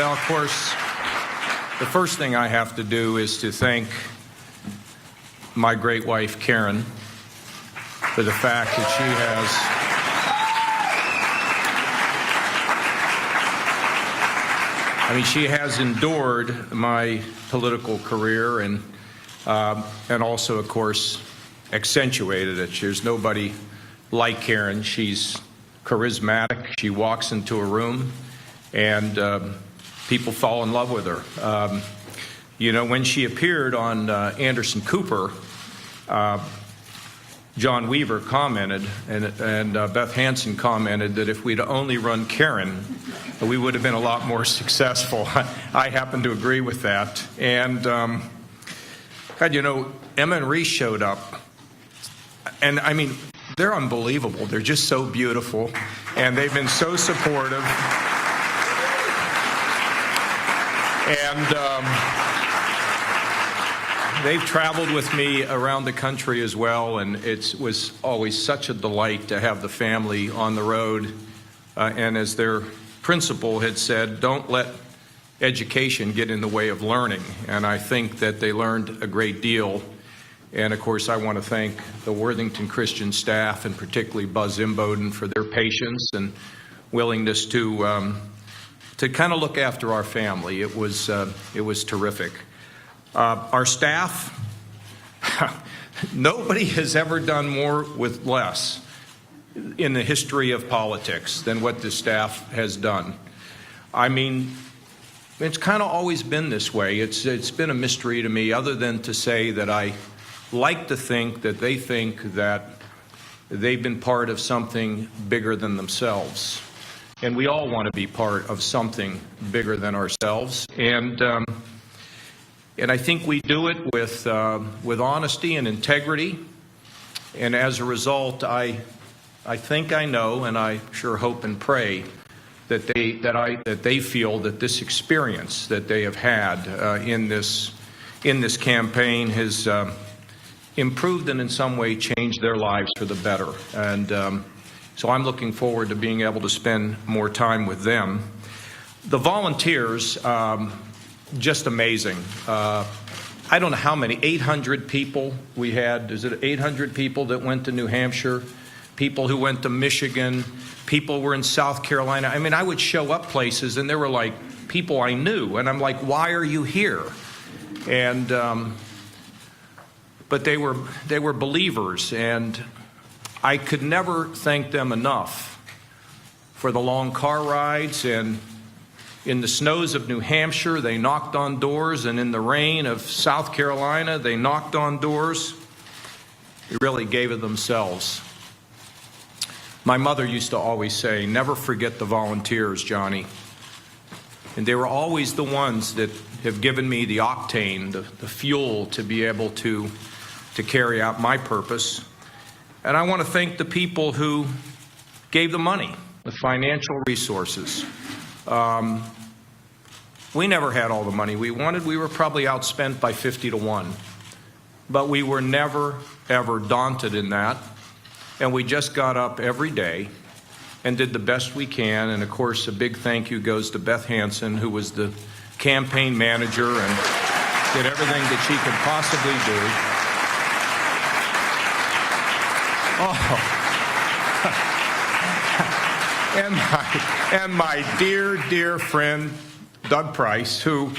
Well, of course, the first thing I have to do is to thank my great wife, Karen, for the fact that she has endured my political career and also, of course, accentuated it. There's nobody like Karen. She's charismatic. She walks into a room and people fall in love with her. When she appeared on Anderson Cooper, John Weaver commented, and Beth Hansen commented, that if we'd only run Karen, we would have been a lot more successful. I happen to agree with that. And, Emma and Reese showed up. And, they're unbelievable. They're just so beautiful. And they've been so supportive. And they've traveled with me around the country as well, and it was always such a delight to have the family on the road. And as their principal had said, don't let education get in the way of learning. And I think that they learned a great deal. And of course, I want to thank the Worthington Christian staff, and particularly Buzz Imboden, for their patience and willingness to kind of look after our family. It was terrific. Our staff, nobody has ever done more with less in the history of politics than what this staff has done. It's kind of always been this way. It's been a mystery to me, other than to say that I like to think that they think that they've been part of something bigger than themselves. And we all want to be part of something bigger than ourselves. And I think we do it with honesty and integrity. And as a result, I think I know, and I sure hope and pray that they feel that this experience that they have had in this campaign has improved and in some way changed their lives for the better. And so I'm looking forward to being able to spend more time with them. The volunteers, just amazing. I don't know how many, 800 people we had. Is it 800 people that went to New Hampshire? People who went to Michigan. People were in South Carolina. I would show up places and there were like people I knew. And I'm like, why are you here? And but they were believers, and I could never thank them enough for the long car rides, and in the snows of New Hampshire, they knocked on doors, and in the rain of South Carolina, they knocked on doors. They really gave of themselves. My mother used to always say, never forget the volunteers, Johnny. And they were always the ones that have given me the octane, the fuel to be able to carry out my purpose. And I want to thank the people who gave the money, the financial resources. We never had all the money we wanted. We were probably outspent by 50 to 1. But we were never, ever daunted in that. And we just got up every day and did the best we can. And of course, a big thank you goes to Beth Hansen, who was the campaign manager and did everything that she could possibly do. Oh. And my dear, dear friend, Doug Price, who...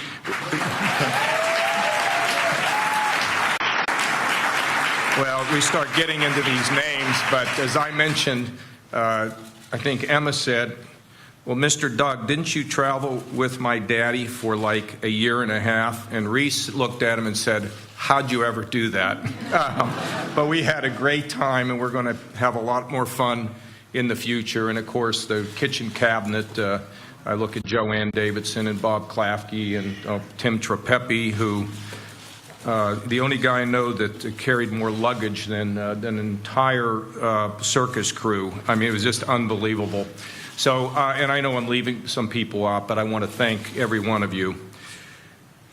Well, we start getting into these names, but as I mentioned, I think Emma said, well, Mr. Doug, didn't you travel with my daddy for like a year and a half? And Reese looked at him and said, how'd you ever do that? But we had a great time, and we're going to have a lot more fun in the future. And of course, the kitchen cabinet, I look at Joanne Davidson and Bob Klafke and Tim Trapepi, who the only guy I know that carried more luggage than an entire circus crew. It was just unbelievable. So, and I know I'm leaving some people out, but I want to thank every one of you.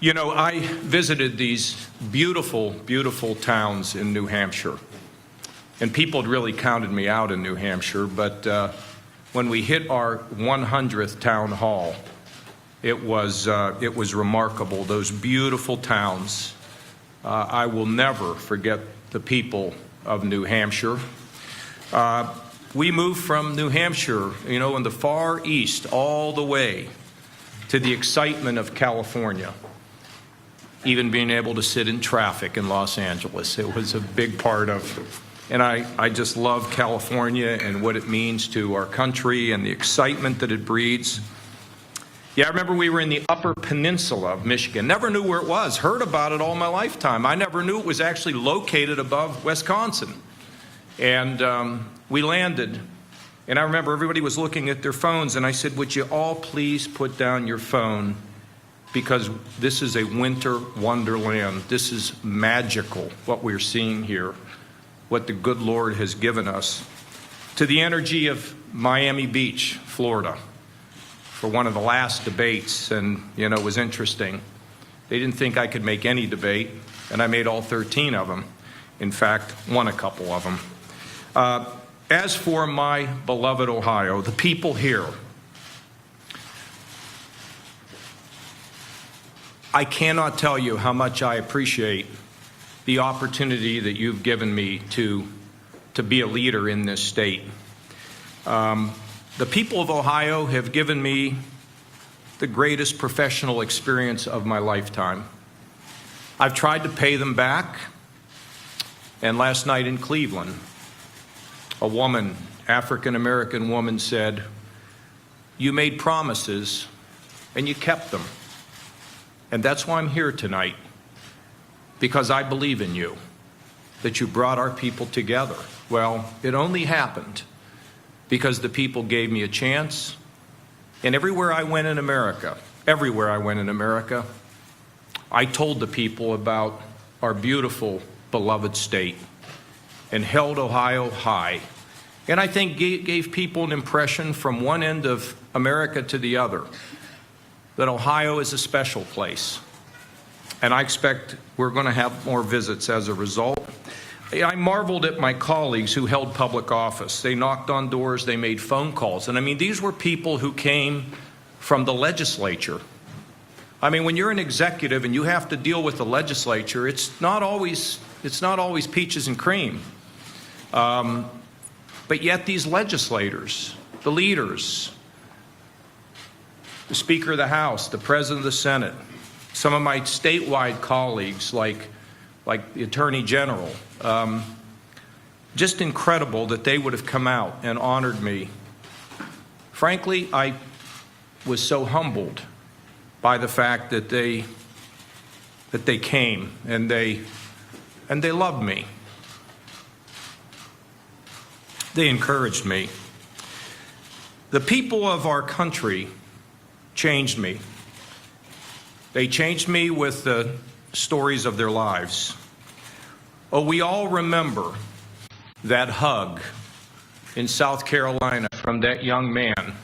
I visited these beautiful, beautiful towns in New Hampshire. And people had really counted me out in New Hampshire, but when we hit our 100th town hall, It was remarkable, those beautiful towns. I will never forget the people of New Hampshire. We moved from New Hampshire, in the far east, all the way to the excitement of California, even being able to sit in traffic in Los Angeles. It was a big part of, and I just love California and what it means to our country and the excitement that it breeds. Yeah, I remember we were in the Upper Peninsula of Michigan. Never knew where it was. Heard about it all my lifetime. I never knew it was actually located above Wisconsin. And we landed, and I remember everybody was looking at their phones, and I said, would you all please put down your phone, because this is a winter wonderland. This is magical, what we're seeing here, what the good Lord has given us. To the energy of Miami Beach, Florida, for one of the last debates, and it was interesting. They didn't think I could make any debate, and I made all 13 of them. In fact, won a couple of them. As for my beloved Ohio, the people here, I cannot tell you how much I appreciate the opportunity that you've given me to be a leader in this state. The people of Ohio have given me the greatest professional experience of my lifetime. I've tried to pay them back, and last night in Cleveland, a woman, African-American woman, said, you made promises and you kept them. And that's why I'm here tonight, because I believe in you, that you brought our people together. Well, it only happened because the people gave me a chance. And everywhere I went in America, I told the people about our beautiful, beloved state and held Ohio high. And I think gave people an impression from one end of America to the other that Ohio is a special place. And I expect we're going to have more visits as a result. I marveled at my colleagues who held public office. They knocked on doors, they made phone calls. And I mean, these were people who came from the legislature. I mean, when you're an executive and you have to deal with the legislature, it's not always peaches and cream. But yet these legislators, the leaders, the Speaker of the House, the President of the Senate, some of my statewide colleagues like the Attorney General, just incredible that they would have come out and honored me. Frankly, I was so humbled by the fact that they came and they loved me. They encouraged me. The people of our country changed me. They changed me with the stories of their lives. Oh, we all remember that hug in South Carolina from that young man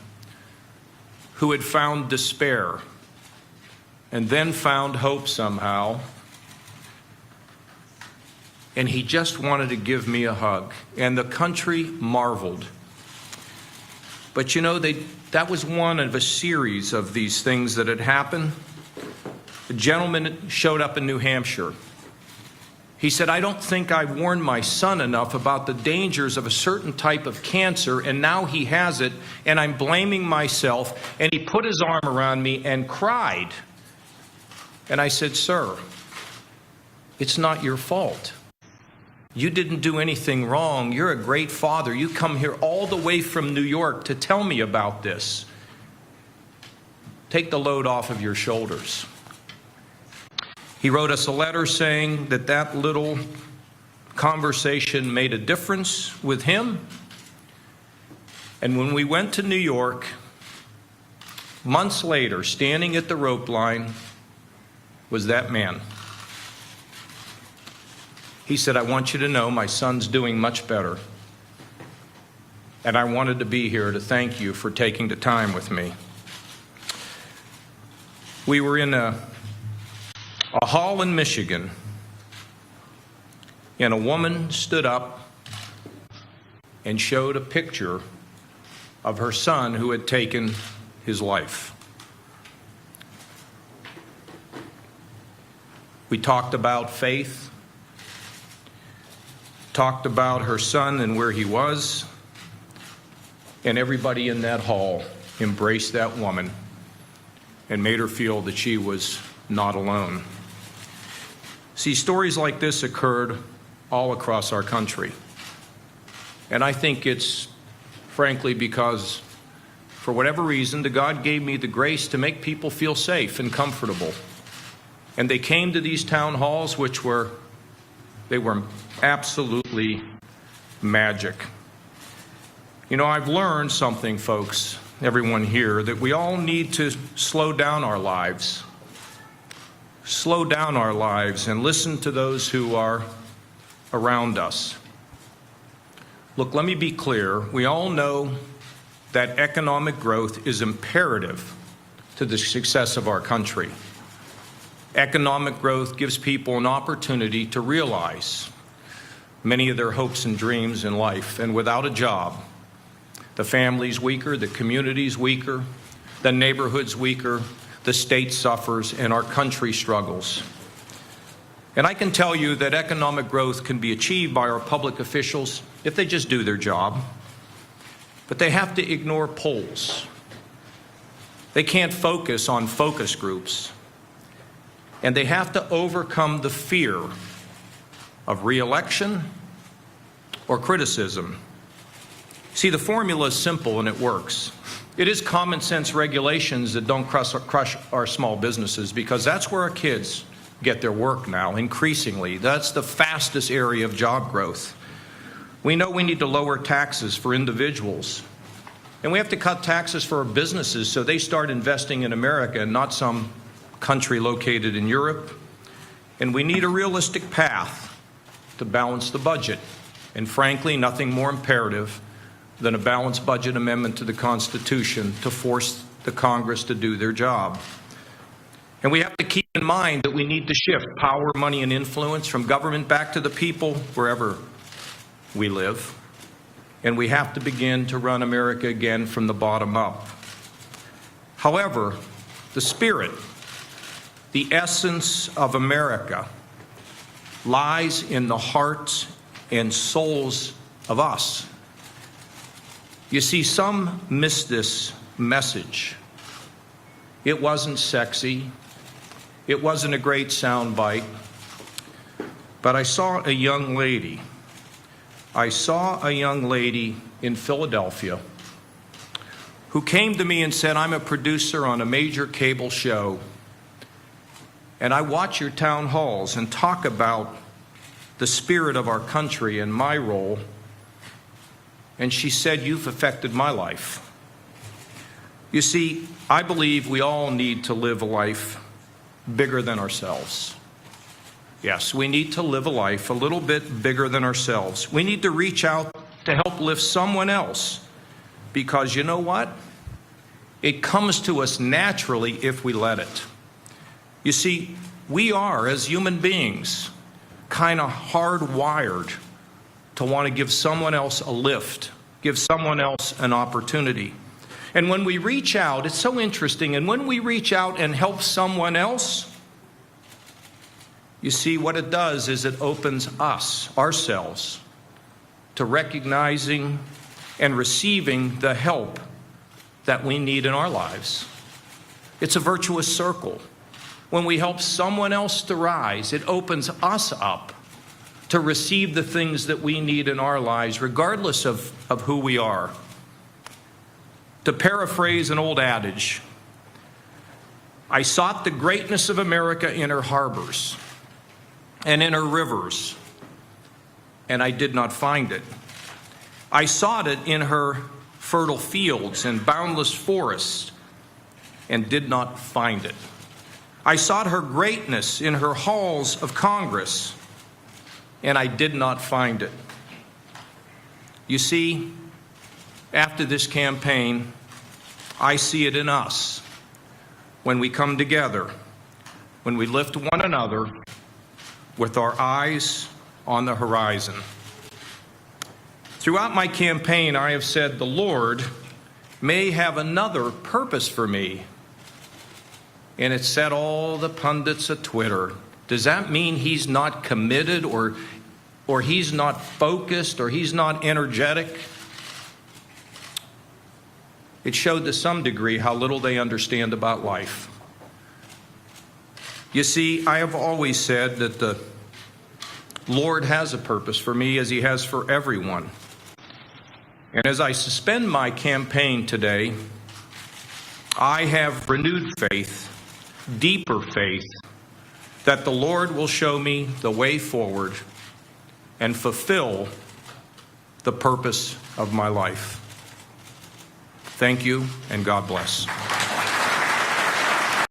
who had found despair and then found hope somehow. And he just wanted to give me a hug. And the country marveled. But that was one of a series of these things that had happened. A gentleman showed up in New Hampshire. He said, I don't think I warned my son enough about the dangers of a certain type of cancer, and now he has it, and I'm blaming myself. And he put his arm around me and cried. And I said, sir, it's not your fault. You didn't do anything wrong. You're a great father. You come here all the way from New York to tell me about this. Take the load off of your shoulders. He wrote us a letter saying that little conversation made a difference with him. And when we went to New York, months later, standing at the rope line, was that man. He said, I want you to know my son's doing much better. And I wanted to be here to thank you for taking the time with me. We were in a hall in Michigan, and a woman stood up and showed a picture of her son who had taken his life. We talked about faith, talked about her son and where he was, and everybody in that hall embraced that woman and made her feel that she was not alone. See, stories like this occurred all across our country. And I think it's, frankly, because for whatever reason, God gave me the grace to make people feel safe and comfortable. And they came to these town halls, they were absolutely magic. You know, I've learned something, folks, everyone here, that we all need to slow down our lives. Slow down our lives and listen to those who are around us. Look, let me be clear. We all know that economic growth is imperative to the success of our country. Economic growth gives people an opportunity to realize many of their hopes and dreams in life. And without a job, the family's weaker, the community's weaker, the neighborhood's weaker, the state suffers, and our country struggles. And I can tell you that economic growth can be achieved by our public officials if they just do their job. But they have to ignore polls. They can't focus on focus groups. And they have to overcome the fear of re-election or criticism. See, the formula is simple and it works. It is common sense regulations that don't crush our small businesses, because that's where our kids get their work now, increasingly. That's the fastest area of job growth. We know we need to lower taxes for individuals. And we have to cut taxes for our businesses so they start investing in America and not some country located in Europe. And we need a realistic path to balance the budget. And frankly, nothing more imperative than a balanced budget amendment to the Constitution to force the Congress to do their job. And we have to keep in mind that we need to shift power, money, and influence from government back to the people wherever we live. And we have to begin to run America again from the bottom up. However, the spirit, the essence of America lies in the hearts and souls of us. You see, some miss this message. It wasn't sexy. It wasn't a great soundbite. But I saw a young lady. I saw a young lady in Philadelphia who came to me and said, I'm a producer on a major cable show, and I watch your town halls and talk about the spirit of our country and my role. And she said, you've affected my life. You see, I believe we all need to live a life bigger than ourselves. Yes, we need to live a life a little bit bigger than ourselves. We need to reach out to help lift someone else, because you know what? It comes to us naturally if we let it. You see, we are, as human beings, kind of hardwired to want to give someone else a lift, give someone else an opportunity. And when we reach out, it's so interesting, and when we reach out and help someone else, you see, what it does is it opens us, ourselves, to recognizing and receiving the help that we need in our lives. It's a virtuous circle. When we help someone else to rise, it opens us up to receive the things that we need in our lives, regardless of who we are. To paraphrase an old adage, I sought the greatness of America in her harbors and in her rivers, and I did not find it. I sought it in her fertile fields and boundless forests, and did not find it. I sought her greatness in her halls of Congress, and I did not find it. You see, after this campaign, I see it in us. When we come together, when we lift one another with our eyes on the horizon. Throughout my campaign, I have said, the Lord may have another purpose for me. And it set all the pundits of Twitter Does that mean he's not committed or he's not focused or he's not energetic? It showed to some degree how little they understand about life. You see, I have always said that the Lord has a purpose for me as he has for everyone. And as I suspend my campaign today, I have renewed faith, deeper faith, that the Lord will show me the way forward and fulfill the purpose of my life. Thank you, and God bless.